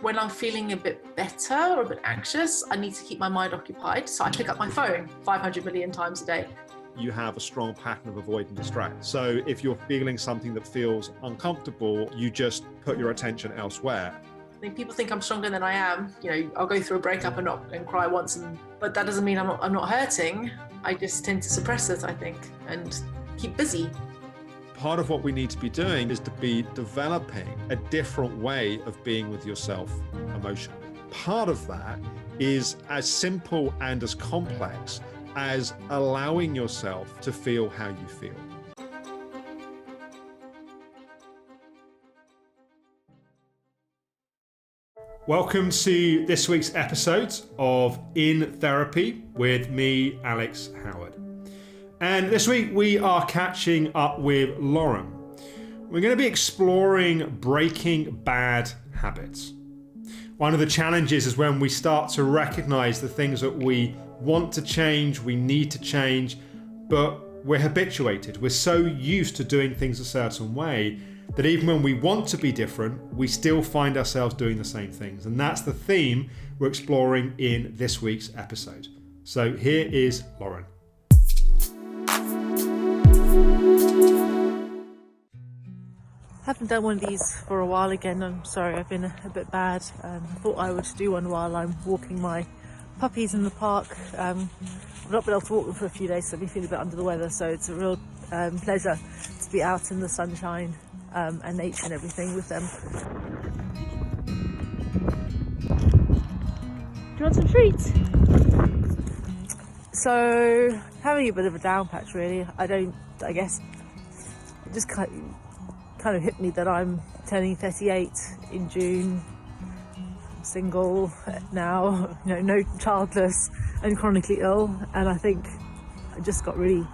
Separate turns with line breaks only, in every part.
When I'm feeling a bit better or a bit anxious, I need to keep my mind occupied. So I pick up my phone 500 million times a day.
You have a strong pattern of avoid and distract. So if you're feeling something that feels uncomfortable, you just put your attention elsewhere.
I mean, people think I'm stronger than I am. You know, I'll go through a breakup and cry once, but that doesn't mean I'm not hurting. I just tend to suppress it, I think, and keep busy.
Part of what we need to be doing is to be developing a different way of being with yourself emotionally. Part of that is as simple and as complex as allowing yourself to feel how you feel. Welcome to this week's episode of In Therapy with me, Alex Howard. And this week we are catching up with Lauren. We're going to be exploring breaking bad habits. One of the challenges is when we start to recognize the things that we want to change, we need to change, but we're habituated. We're so used to doing things a certain way that even when we want to be different, we still find ourselves doing the same things. And that's the theme we're exploring in this week's episode. So here is Lauren.
I haven't done one of these for a while again. I'm sorry, I've been a bit bad. I thought I would do one while I'm walking my puppies in the park. I've not been able to walk them for a few days, so I've been feeling a bit under the weather. So it's a real pleasure to be out in the sunshine and nature and everything with them. Do you want some treats? So, having a bit of a down patch really. I guess it just kind of hit me that I'm turning 38 in June, single now, no childless and chronically ill, and I think I just got really,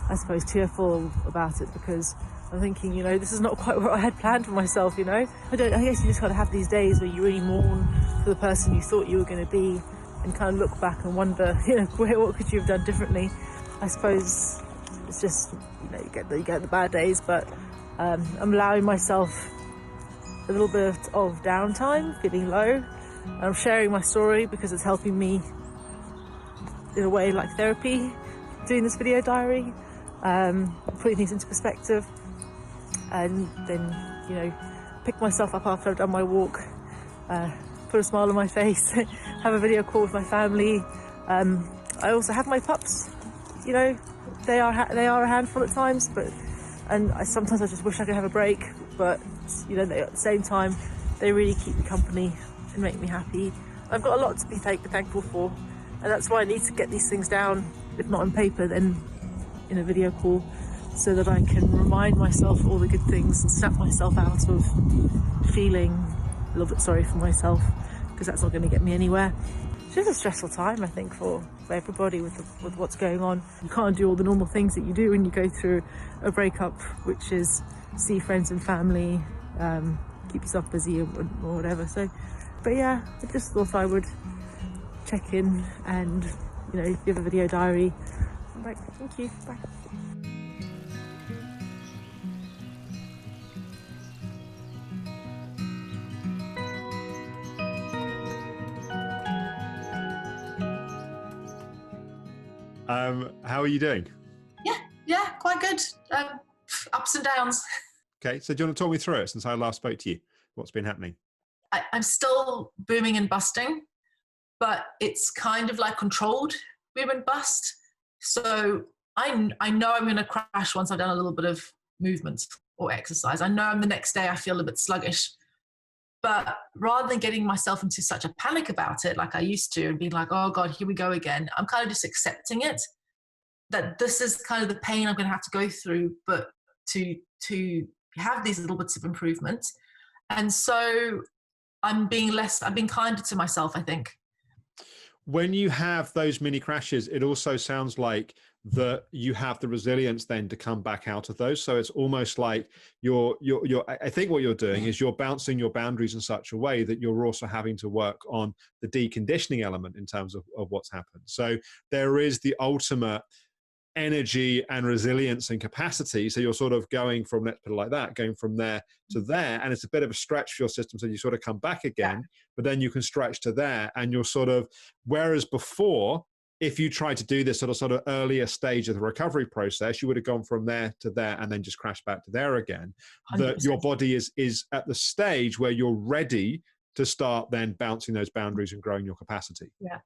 I suppose, tearful about it because I'm thinking, this is not quite what I had planned for myself, I guess you just gotta have these days where you really mourn for the person you thought you were going to be and kind of look back and wonder, what could you have done differently? I suppose it's just, you get the bad days, but I'm allowing myself a little bit of downtime, feeling low. I'm sharing my story because it's helping me in a way like therapy, doing this video diary, putting things into perspective, and then, pick myself up after I've done my walk, put a smile on my face, have a video call with my family. I also have my pups, they are a handful at times, and sometimes I just wish I could have a break, but at the same time they really keep me company and make me happy. I've got a lot to be thankful for, and that's why I need to get these things down, if not on paper then in a video call, so that I can remind myself all the good things and snap myself out of feeling a little bit sorry for myself, because that's not going to get me anywhere. It's just a stressful time, I think, for everybody with what's going on. You can't do all the normal things that you do when you go through a breakup, which is see friends and family, keep yourself busy or whatever. So, but yeah, I just thought I would check in and, give a video diary. I'm like, thank you, bye.
How are you doing?
Yeah, quite good. Ups and downs.
Okay, so do you want to talk me through it since I last spoke to you? What's been happening?
I'm still booming and busting, but it's kind of like controlled boom and bust. So I know I'm going to crash once I've done a little bit of movement or exercise. I know the next day I feel a bit sluggish. But rather than getting myself into such a panic about it like I used to and being like, oh God, here we go again, I'm kind of just accepting it, that this is kind of the pain I'm going to have to go through, but to have these little bits of improvement. And so I'm being kinder to myself, I think.
When you have those mini crashes, it also sounds like that you have the resilience then to come back out of those. So it's almost like I think what you're doing is you're bouncing your boundaries in such a way that you're also having to work on the deconditioning element in terms of what's happened. So there is the ultimate energy and resilience and capacity. So you're sort of going from, let's put it like that, going from there to there. And it's a bit of a stretch for your system. So you sort of come back again, but then you can stretch to there. And you're sort of, whereas before, if you tried to do this sort of earlier stage of the recovery process, you would have gone from there to there and then just crashed back to there again. That your body is at the stage where you're ready to start then bouncing those boundaries and growing your capacity.
Yeah.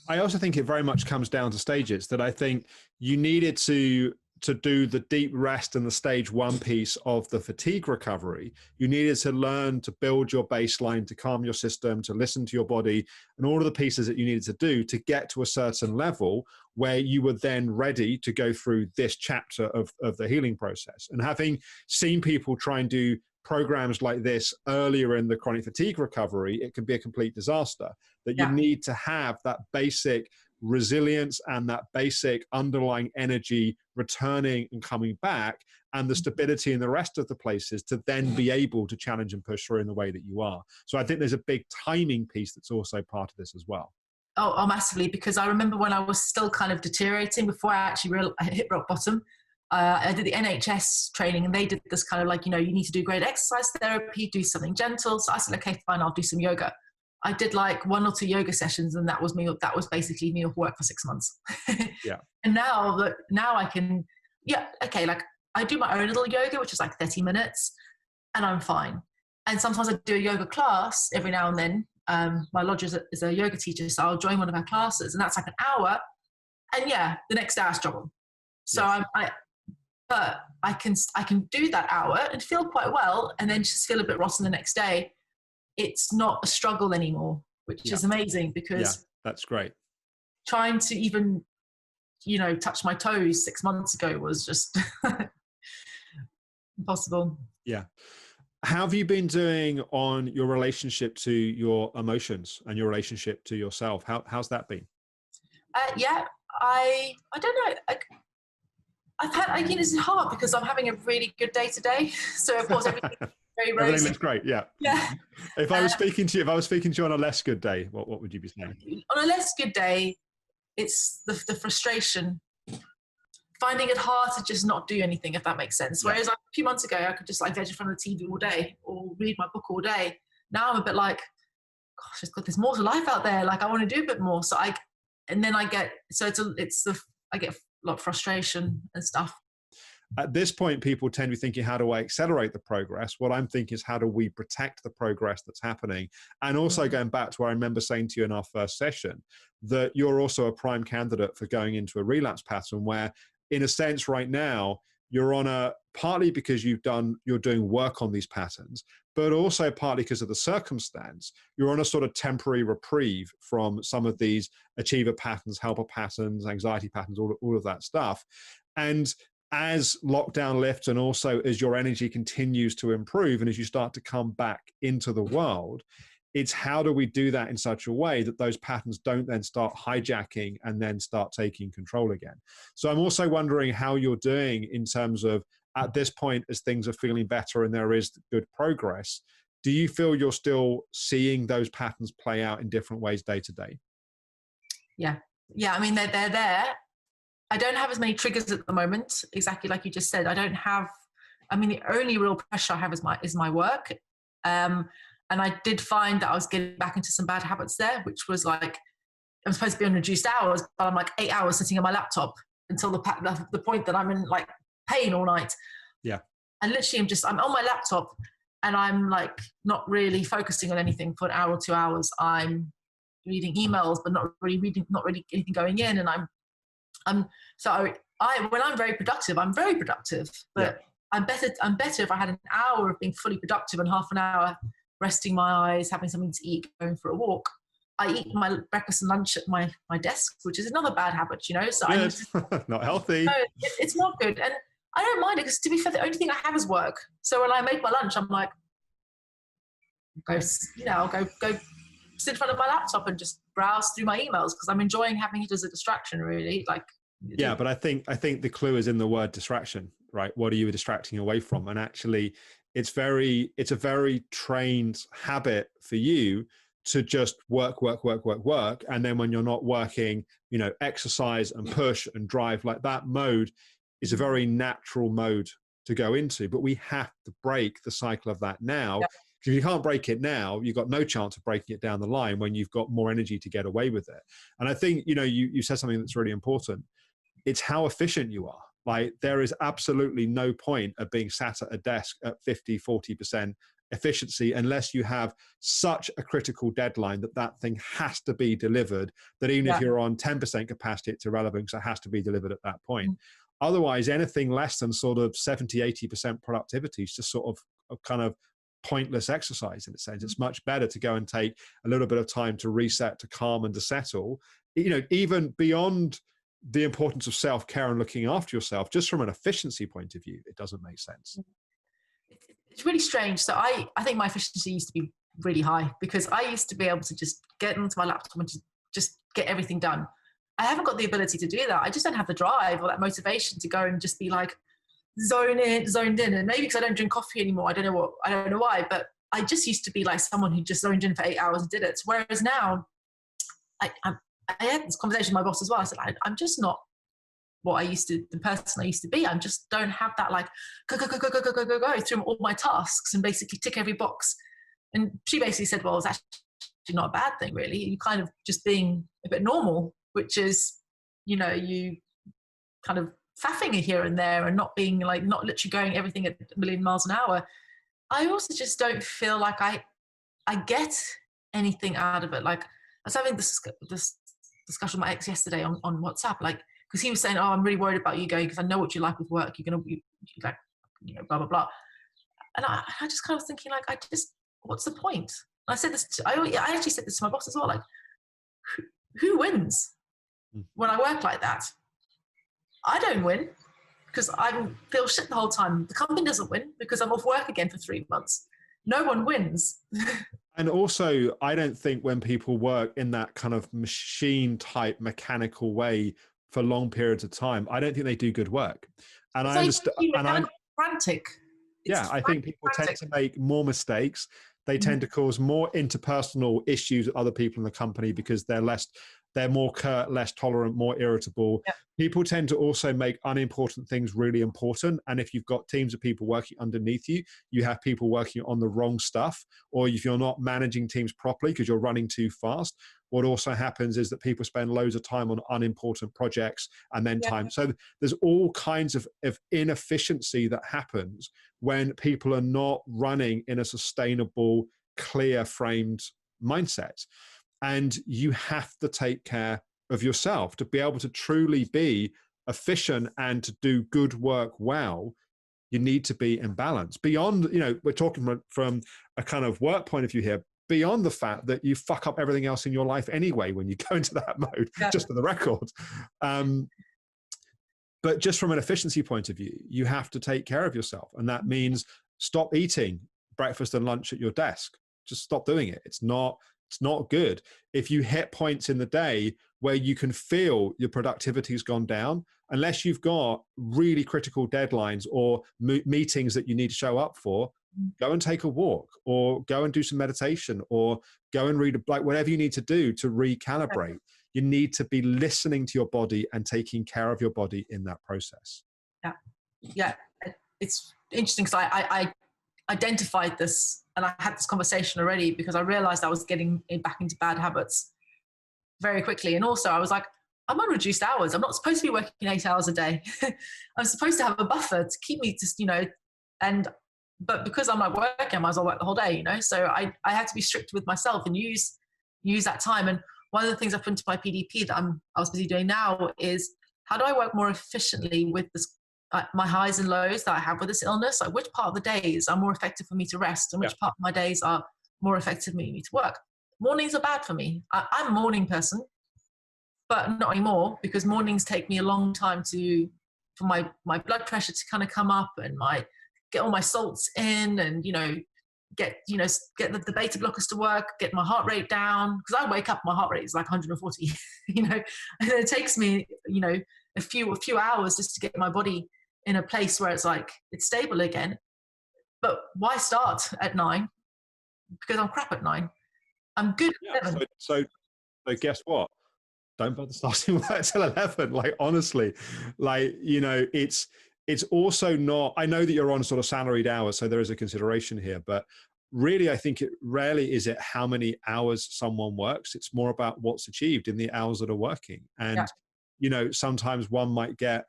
I also think it very much comes down to stages, that I think you needed to do the deep rest and the stage 1 piece of the fatigue recovery. You needed to learn to build your baseline, to calm your system, to listen to your body, and all of the pieces that you needed to do to get to a certain level where you were then ready to go through this chapter of the healing process. And having seen people try and do programs like this earlier in the chronic fatigue recovery, it can be a complete disaster. That you need to have that basic resilience and that basic underlying energy returning and coming back, and the stability in the rest of the places to then be able to challenge and push through in the way that you are. So I think there's a big timing piece that's also part of this as well.
Oh, massively, because I remember when I was still kind of deteriorating before I actually hit rock bottom. I did the NHS training, and they did this kind of like, you need to do great exercise therapy, do something gentle. So I said, okay, fine, I'll do some yoga. I did like 1 or 2 yoga sessions, and that was me. That was basically me off work for 6 months.
Yeah.
And now I can, okay, like I do my own little yoga, which is like 30 minutes, and I'm fine. And sometimes I do a yoga class every now and then. My lodger is a yoga teacher, so I'll join one of her classes, and that's like an hour. And the next day I struggle. So yes. But I can do that hour and feel quite well, and then just feel a bit rotten the next day. It's not a struggle anymore, which is amazing, because
that's great.
Trying to even, touch my toes 6 months ago was just impossible.
Yeah. How have you been doing on your relationship to your emotions and your relationship to yourself? How's that been?
I don't know. It's hard because I'm having a really good day today. So of course everything very rosy.
Everything looks great. Yeah.
Yeah.
If I was speaking to you on a less good day, what would you be saying?
On a less good day, it's the frustration, finding it hard to just not do anything, if that makes sense. Whereas like a few months ago, I could just like veg in front of the TV all day or read my book all day. Now I'm a bit like, gosh, there's more to life out there. Like I want to do a bit more. So I get a lot of frustration and stuff.
At this point, people tend to be thinking, how do I accelerate the progress? What I'm thinking is, how do we protect the progress that's happening? And also going back to what I remember saying to you in our first session, that you're also a prime candidate for going into a relapse pattern where, in a sense, right now, you're on partly because you're doing work on these patterns, but also partly because of the circumstance, you're on a sort of temporary reprieve from some of these achiever patterns, helper patterns, anxiety patterns, all of that stuff. And as lockdown lifts, and also as your energy continues to improve, and as you start to come back into the world, it's how do we do that in such a way that those patterns don't then start hijacking and then start taking control again. So I'm also wondering how you're doing in terms of, at this point, as things are feeling better and there is good progress, do you feel you're still seeing those patterns play out in different ways day to day? Yeah.
I mean, they're there. I don't have as many triggers at the moment, exactly like you just said. The only real pressure I have is my work. And I did find that I was getting back into some bad habits there, which was like, I'm supposed to be on reduced hours, but I'm like 8 hours sitting on my laptop until the point that I'm in like pain all night.
Yeah.
And literally I'm on my laptop and I'm like not really focusing on anything for an hour or 2 hours. I'm reading emails, but not really anything going in. And when I'm very productive, I'm very productive, but I'm better if I had an hour of being fully productive and half an hour resting my eyes, having something to eat, going for a walk. I eat my breakfast and lunch at my desk, which is another bad habit, So
not healthy.
No, it's not good. And I don't mind it because, to be fair, the only thing I have is work. So when I make my lunch, I'm like, I'll go sit in front of my laptop and just browse through my emails because I'm enjoying having it as a distraction, really.
Yeah, but I think the clue is in the word distraction, right? What are you distracting away from? And actually, it's a very trained habit for you to just work, work, work, work, work. And then when you're not working, you know, exercise and push and drive. Like that mode is a very natural mode to go into, but we have to break the cycle of that now. If you can't break it now, you've got no chance of breaking it down the line when you've got more energy to get away with it. And I think, you know, you said something that's really important. It's how efficient you are. Like there is absolutely no point of being sat at a desk at 50, 40% efficiency unless you have such a critical deadline that thing has to be delivered, that even if you're on 10% capacity, it's irrelevant because it has to be delivered at that point. Otherwise, anything less than sort of 70, 80% productivity is just sort of a kind of pointless exercise in a sense. It's much better to go and take a little bit of time to reset, to calm and to settle, you know, even beyond the importance of self-care and looking after yourself, just from an efficiency point of view, it doesn't make sense.
It's really strange. So I think my efficiency used to be really high because I used to be able to just get onto my laptop and just get everything done. I haven't got the ability to do that. I just don't have the drive or that motivation to go and just be like, zoned in. And maybe because I don't drink coffee anymore, I don't know why, but I just used to be like someone who just zoned in for 8 hours and did it. Whereas now, I had this conversation with my boss as well. I said, I'm just not what I used to, the person I used to be. I just don't have that like go through all my tasks and basically tick every box. And she basically said, well, it's actually not a bad thing really. You kind of just being a bit normal, which is, you know, you kind of faffing it here and there and not being like, not literally going everything at a million miles an hour. I also just don't feel like I get anything out of it. Like I was having this discussion with my ex yesterday on WhatsApp, like, because he was saying, oh, I'm really worried about you going because I know what you like with work. You're going to be like, you know, blah, blah, blah. And I just kind of thinking like, what's the point? And I said this, I actually said this to my boss as well, like, who wins when I work like that? I don't win because I feel shit the whole time. The company doesn't win because I'm off work again for 3 months. No one wins.
And also, I don't think when people work in that kind of machine type mechanical way for long periods of time, I don't think they do good work. And I understand. And I'm
frantic.
I think people tend to make more mistakes. They tend to cause more interpersonal issues with other people in the company because they're more curt, less tolerant, more irritable. Yep. People tend to also make unimportant things really important. And if you've got teams of people working underneath you, you have people working on the wrong stuff, or if you're not managing teams properly because you're running too fast, what also happens is that people spend loads of time on unimportant projects and then time. So there's all kinds of inefficiency that happens when people are not running in a sustainable, clear framed mindset. And you have to take care of yourself to be able to truly be efficient and to do good work well. You need to be in balance beyond, you know, we're talking from a kind of work point of view here, beyond the fact that you fuck up everything else in your life anyway when you go into that mode, just for the record. But just from an efficiency point of view, you have to take care of yourself. And that means stop eating breakfast and lunch at your desk. Just stop doing it. It's not good. If you hit points in the day where you can feel your productivity has gone down, unless you've got really critical deadlines or meetings that you need to show up for, go and take a walk or go and do some meditation or go and read, like whatever you need to do to recalibrate. You need to be listening to your body and taking care of your body in that process.
Yeah. It's interesting because I identified this and I had this conversation already because I realized I was getting back into bad habits very quickly. And also I was like, I'm on reduced hours. I'm not supposed to be working 8 hours a day. I'm supposed to have a buffer to keep me just, you know, but because I'm like working, I might as well work the whole day, you know? So I have to be strict with myself and use that time. And one of the things I put into my PDP that I was busy doing now is how do I work more efficiently with this, my highs and lows that I have with this illness? Like which part of the days are more effective for me to rest and which part of my days are more effective for me to work? Mornings are bad for me. I'm a morning person, but not anymore because mornings take me a long time for my blood pressure to kind of come up and get all my salts in and, you know, get the beta blockers to work, get my heart rate down. Because I wake up, my heart rate is like 140, you know, and it takes me, you know, a few hours just to get my body in a place where it's like, it's stable again. But why start at 9? Because I'm crap at 9. I'm good at
Yeah.
7.
So guess what? Don't bother starting work till 11. Like, honestly, like, you know, it's also not, I know that you're on sort of salaried hours, so there is a consideration here, but really, I think it rarely is it how many hours someone works. It's more about what's achieved in the hours that are working. And, you know, sometimes one might get,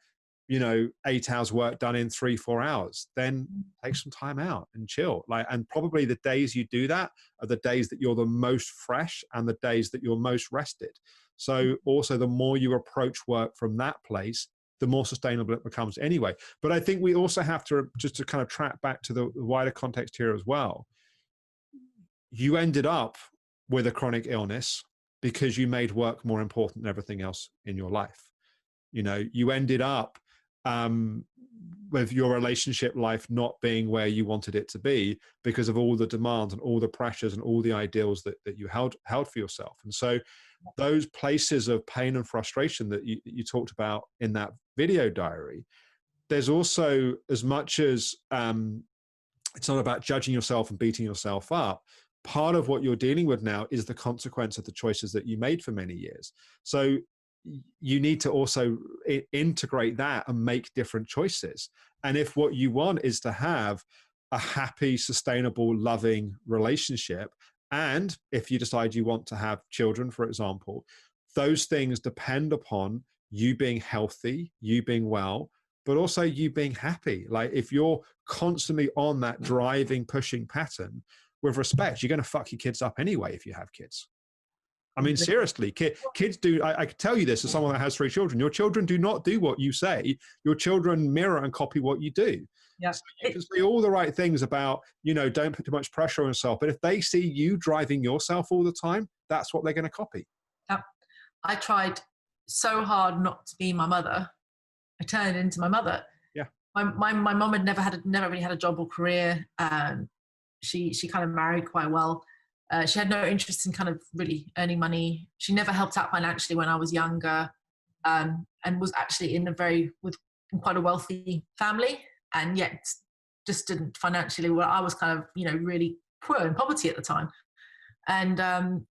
you know, 8 hours work done in 3-4 hours, then take some time out and chill. Like, and probably the days you do that are the days that you're the most fresh and the days that you're most rested. So also the more you approach work from that place, the more sustainable it becomes anyway. But I think we also have to, just to kind of track back to the wider context here as well. You ended up with a chronic illness because you made work more important than everything else in your life. You know, you ended up with your relationship life not being where you wanted it to be because of all the demands and all the pressures and all the ideals that you held for yourself. And so those places of pain and frustration that you talked about in that video diary, there's also, as much as it's not about judging yourself and beating yourself up, part of what you're dealing with now is the consequence of the choices that you made for many years. So you need to also integrate that and make different choices. And if what you want is to have a happy, sustainable, loving relationship, and if you decide you want to have children, for example, those things depend upon you being healthy, you being well, but also you being happy. Like, if you're constantly on that driving, pushing pattern, with respect, you're going to fuck your kids up anyway if you have kids. I mean, seriously, kids do. I can tell you this as someone that has 3 children. Your children do not do what you say. Your children mirror and copy what you do.
Yeah.
So you can say all the right things about, you know, don't put too much pressure on yourself. But if they see you driving yourself all the time, that's what they're going to copy.
Yeah. I tried so hard not to be my mother. I turned into my mother.
Yeah.
My mom had never really had a job or career. She kind of married quite well. She had no interest in kind of really earning money. She never helped out financially when I was younger, and was actually in quite a wealthy family, and yet just didn't financially. Well, I was kind of, you know, really poor in poverty at the time, and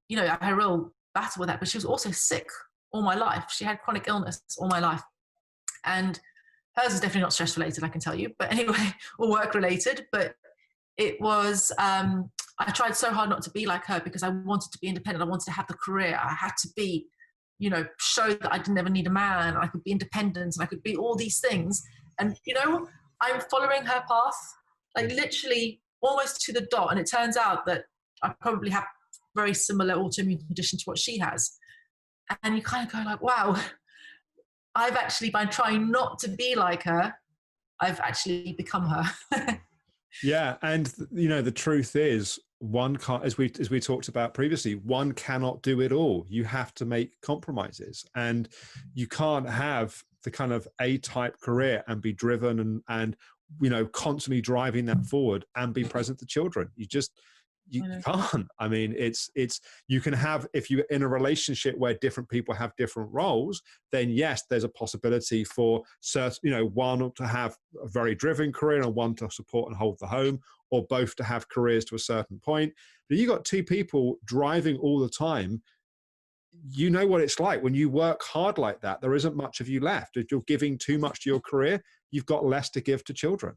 you know, I had a real battle with that. But she was also sick all my life. She had chronic illness all my life, and hers is definitely not stress related, I can tell you. But anyway, or work related. But it was. I tried so hard not to be like her because I wanted to be independent. I wanted to have the career. I had to be, you know, show that I didn't ever need a man. I could be independent and I could be all these things. And, you know, I'm following her path, like literally almost to the dot. And it turns out that I probably have very similar autoimmune condition to what she has. And you kind of go like, wow, I've actually, by trying not to be like her, I've actually become her.
Yeah. And, you know, the truth is, one can't, as we talked about previously, one cannot do it all. You have to make compromises, and you can't have the kind of A-type career and be driven and you know, constantly driving that forward and be present to children. You can't. I mean, it's you can have, if you're in a relationship where different people have different roles, then yes, there's a possibility for certain, you know, one to have a very driven career and one to support and hold the home, or both to have careers to a certain point. But you got 2 people driving all the time. You know what it's like when you work hard like that. There isn't much of you left. If you're giving too much to your career, you've got less to give to children.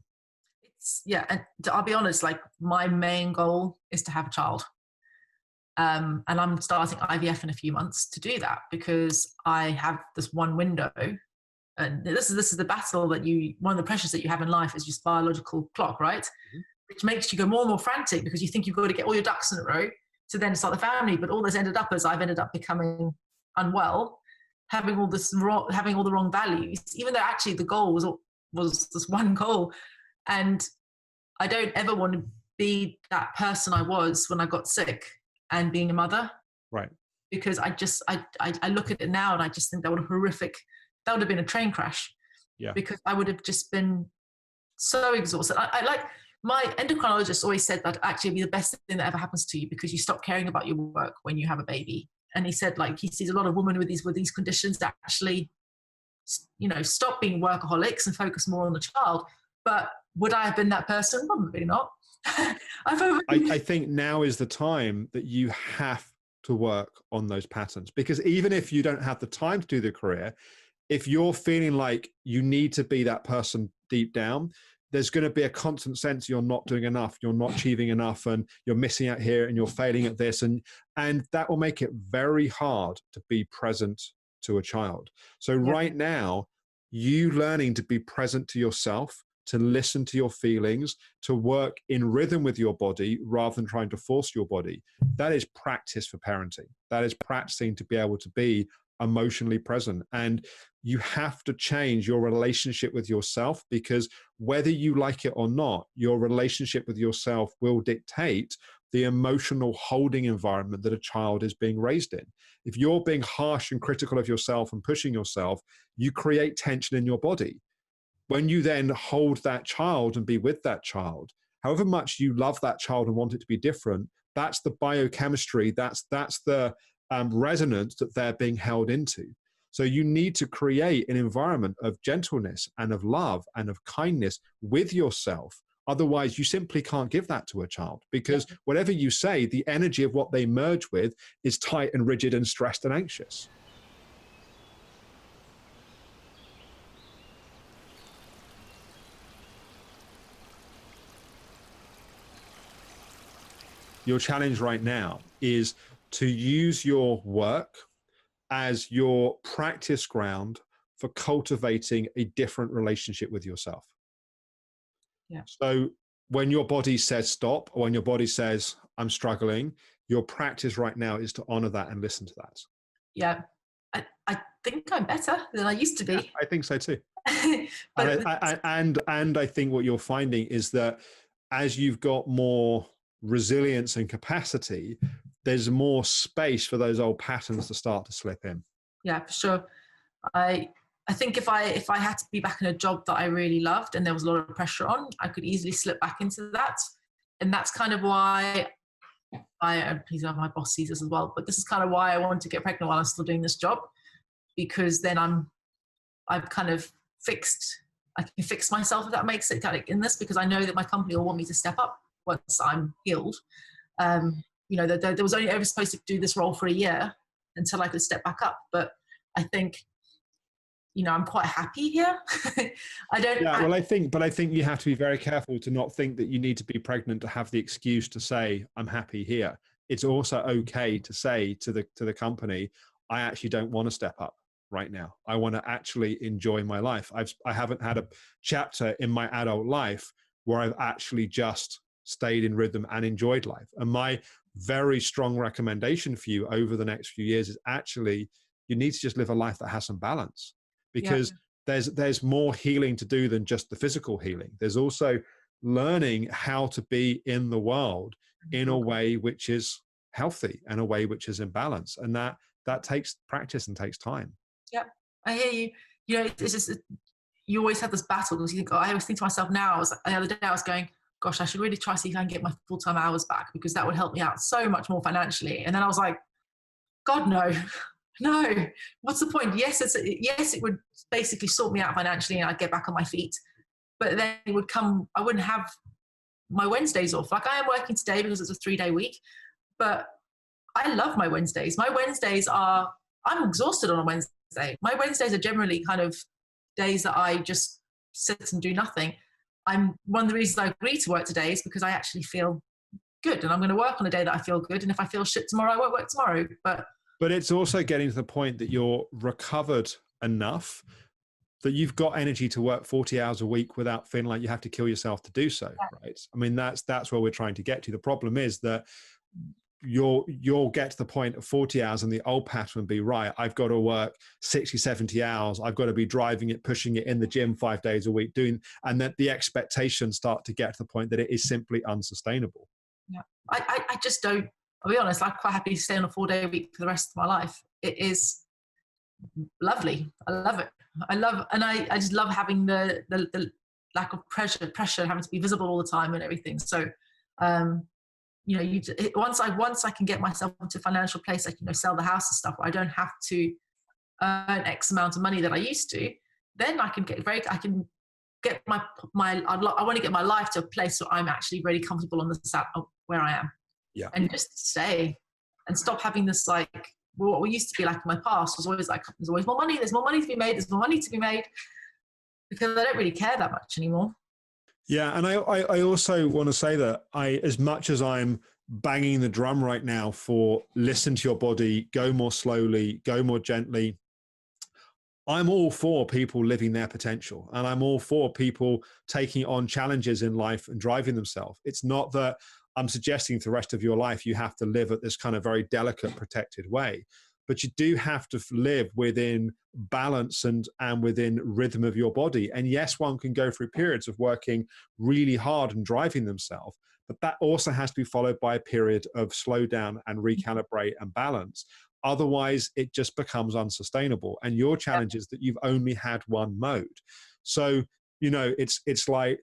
Yeah, and I'll be honest, like my main goal is to have a child, and I'm starting IVF in a few months to do that, because I have this one window, and this is the battle that one of the pressures that you have in life is just biological clock, right? Mm-hmm. Which makes you go more and more frantic because you think you've got to get all your ducks in a row to then start the family. But all this ended up as I've ended up becoming unwell, having all the wrong values, even though actually the goal was this one goal. And I don't ever want to be that person I was when I got sick and being a mother.
Right.
Because I look at it now and I just think that would have been a train crash.
Yeah. Because
I would have just been so exhausted. I like, my endocrinologist always said that actually it'd be the best thing that ever happens to you because you stop caring about your work when you have a baby. And he said, like, he sees a lot of women with these conditions that actually, you know, stop being workaholics and focus more on the child. But would I have been that person? Probably not.
I think now is the time that you have to work on those patterns. Because even if you don't have the time to do the career, if you're feeling like you need to be that person deep down, there's going to be a constant sense you're not doing enough, you're not achieving enough, and you're missing out here and you're failing at this. And that will make it very hard to be present to a child. So right now, you learning to be present to yourself, to listen to your feelings, to work in rhythm with your body rather than trying to force your body, that is practice for parenting. That is practicing to be able to be emotionally present. And you have to change your relationship with yourself, because whether you like it or not, your relationship with yourself will dictate the emotional holding environment that a child is being raised in. If you're being harsh and critical of yourself and pushing yourself, you create tension in your body. When you then hold that child and be with that child, however much you love that child and want it to be different, that's the biochemistry, that's the resonance that they're being held into. So you need to create an environment of gentleness and of love and of kindness with yourself. Otherwise, you simply can't give that to a child, because whatever you say, the energy of what they merge with is tight and rigid and stressed and anxious. Your challenge right now is to use your work as your practice ground for cultivating a different relationship with yourself.
Yeah.
So when your body says stop, or when your body says I'm struggling, your practice right now is to honor that and listen to that.
Yeah. I think I'm better than I used to be.
Yeah, I think so too.
But
and I think what you're finding is that as you've got more resilience and capacity, there's more space for those old patterns to start to slip in.
Yeah, for sure. I think if I had to be back in a job that I really loved and there was a lot of pressure on, I could easily slip back into that. And that's kind of why please have my boss sees this as well, but this is kind of why I wanted to get pregnant while I'm still doing this job, because then I've kind of I can fix myself, if that makes it, kind of in this, because I know that my company will want me to step up once I'm healed. There was only ever supposed to do this role for a year until I could step back up. But I think, I'm quite happy here. I think you have to be very careful to not think that you need to be pregnant to have the excuse to say, I'm happy here. It's also okay to say to the company, I actually don't want to step up right now. I want to actually enjoy my life. I haven't had a chapter in my adult life where I've actually just stayed in rhythm and enjoyed life. And my very strong recommendation for you over the next few years is actually, you need to just live a life that has some balance, because there's more healing to do than just the physical healing. There's also learning how to be in the world in a way which is healthy and a way which is in balance. And that takes practice and takes time. Yeah, I hear you. It's just, you always have this battle, because you think, I always think to myself now, the other day I was going, gosh, I should really try to see if I can get my full-time hours back, because that would help me out so much more financially. And then I was like, God, no, what's the point? Yes, it would basically sort me out financially and I'd get back on my feet. But then it would come, I wouldn't have my Wednesdays off. Like, I am working today because it's a 3-day week, but I love my Wednesdays. My Wednesdays I'm exhausted on a Wednesday. My Wednesdays are generally kind of days that I just sit and do nothing. One of the reasons I agree to work today is because I actually feel good, and I'm going to work on a day that I feel good. And if I feel shit tomorrow, I won't work tomorrow. But it's also getting to the point that you're recovered enough that you've got energy to work 40 hours a week without feeling like you have to kill yourself to do so, right? I mean, that's where we're trying to get to. The problem is that you'll get to the point of 40 hours and the old pattern would be, right, I've got to work 60, 70 hours. I've got to be driving it, pushing it in the gym 5 days a week, and then the expectations start to get to the point that it is simply unsustainable. Yeah, I just don't, I'll be honest, I'm quite happy to stay on a 4-day week for the rest of my life. It is lovely. I love it. I just love having the lack of pressure, having to be visible all the time and everything. So, once I can get myself into a financial place, like, sell the house and stuff, where I don't have to earn X amount of money that I used to, then I can get I want to get my life to a place where I'm actually really comfortable on the side of where I am. Yeah. And just stay. and stop having this like, well, what we used to be like in my past was always like, there's always more money, there's more money to be made, there's more money to be made, because I don't really care that much anymore.
Yeah, and I also want to say that as much as I'm banging the drum right now for listen to your body, go more slowly, go more gently, I'm all for people living their potential, and I'm all for people taking on challenges in life and driving themselves. It's not that I'm suggesting for the rest of your life you have to live at this kind of very delicate, protected way, but you do have to live within balance and within rhythm of your body. And yes, one can go through periods of working really hard and driving themselves, but that also has to be followed by a period of slow down and recalibrate and balance. Otherwise, it just becomes unsustainable. And your challenge is that you've only had one mode. So, it's like,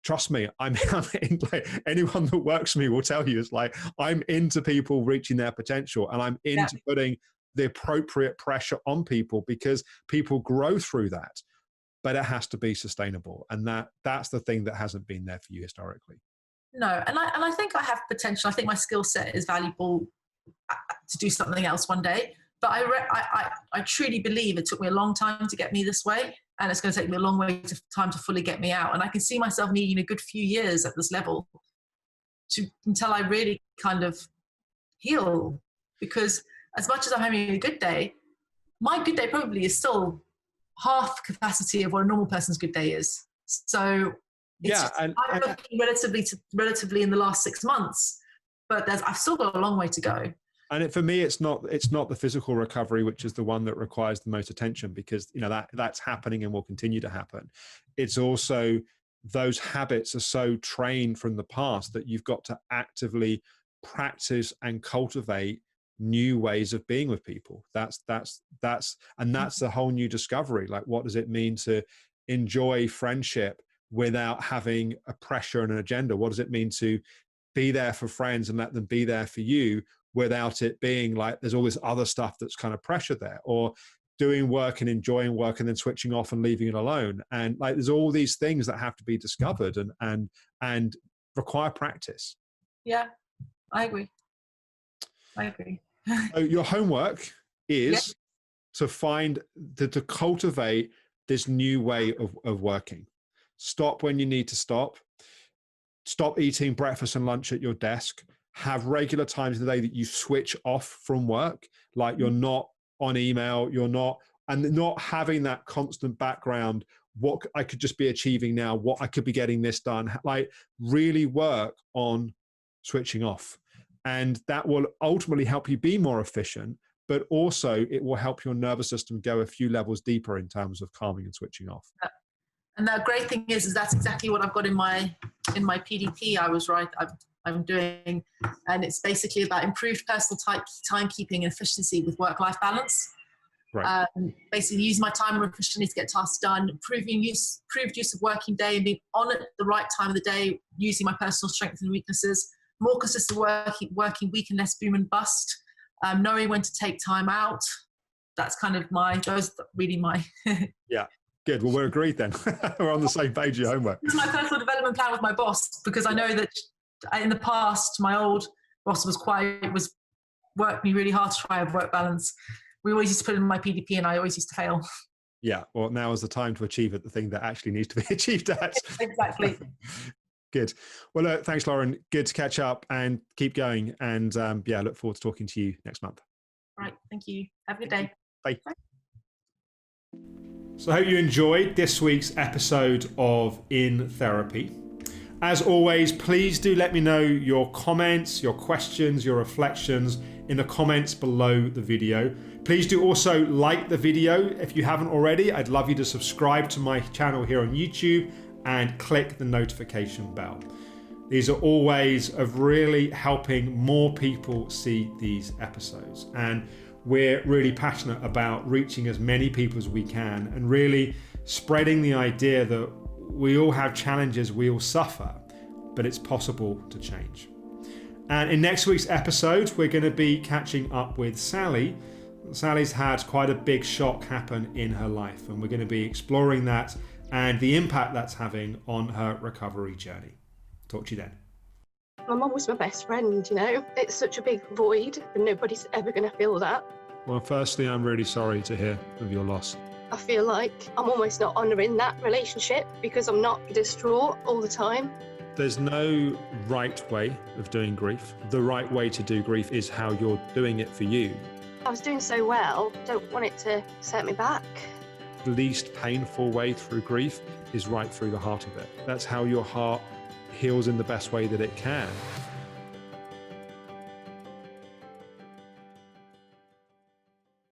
trust me, I'm in, like, anyone that works for me will tell you, it's like, I'm into people reaching their potential, and I'm into putting the appropriate pressure on people, because people grow through that, but it has to be sustainable. And that's the thing that hasn't been there for you historically.
No, and I think I have potential. I think my skill set is valuable to do something else one day. But I truly believe it took me a long time to get me this way, and it's going to take me a long time to fully get me out. And I can see myself needing a good few years at this level until I really kind of heal. Because as much as I'm having a good day, my good day probably is still half capacity of what a normal person's good day is. So I'm looking relatively in the last 6 months, but I've still got a long way to go.
And for me, it's not the physical recovery, which is the one that requires the most attention, because that's happening and will continue to happen. It's also those habits are so trained from the past that you've got to actively practice and cultivate new ways of being with people. That's a whole new discovery. Like, what does it mean to enjoy friendship without having a pressure and an agenda? What does it mean to be there for friends and let them be there for you without it being like there's all this other stuff that's kind of pressure there, or doing work and enjoying work and then switching off and leaving it alone? And like, there's all these things that have to be discovered and require practice.
Yeah, I agree.
So your homework is to cultivate this new way of working. Stop when you need to stop. Stop eating breakfast and lunch at your desk. Have regular times in the day that you switch off from work. Like, you're not on email, and not having that constant background, what I could just be achieving now, what I could be getting this done. Like, really work on switching off. And that will ultimately help you be more efficient, but also it will help your nervous system go a few levels deeper in terms of calming and switching off.
And the great thing is that's exactly what I've got in my PDP. I'm doing, and it's basically about improved personal timekeeping and efficiency with work-life balance.
Right.
Basically, use my time more efficiently to get tasks done, improved use of working day, and being on at the right time of the day, using my personal strengths and weaknesses, more consistent working week and less boom and bust, knowing when to take time out. That's kind of really my
Yeah. Good. Well, we're agreed then. We're on the same page, your homework.
It's my personal development plan with my boss, because I know that in the past, my old boss worked me really hard to try and work balance. We always used to put it in my PDP, and I always used to fail.
Yeah. Well, now is the time to achieve it, the thing that actually needs to be achieved at.
Exactly.
Good. Well, thanks, Lauren. Good to catch up, and keep going. And look forward to talking to you next month.
Right. Thank you. Have a good day.
Bye. So I hope you enjoyed this week's episode of In Therapy. As always, please do let me know your comments, your questions, your reflections in the comments below the video. Please do also like the video. If you haven't already, I'd love you to subscribe to my channel here on YouTube and click the notification bell. These are all ways of really helping more people see these episodes. And we're really passionate about reaching as many people as we can and really spreading the idea that we all have challenges, we all suffer, but it's possible to change. And in next week's episode, we're going to be catching up with Sally. Sally's had quite a big shock happen in her life, and we're going to be exploring that and the impact that's having on her recovery journey. Talk to you then.
My mum was my best friend, you know. It's such a big void and nobody's ever going to fill that.
Well, firstly, I'm really sorry to hear of your loss.
I feel like I'm almost not honouring that relationship because I'm not distraught all the time.
There's no right way of doing grief. The right way to do grief is how you're doing it for you.
I was doing so well, don't want it to set me back.
The least painful way through grief is right through the heart of it. That's how your heart heals in the best way that it can.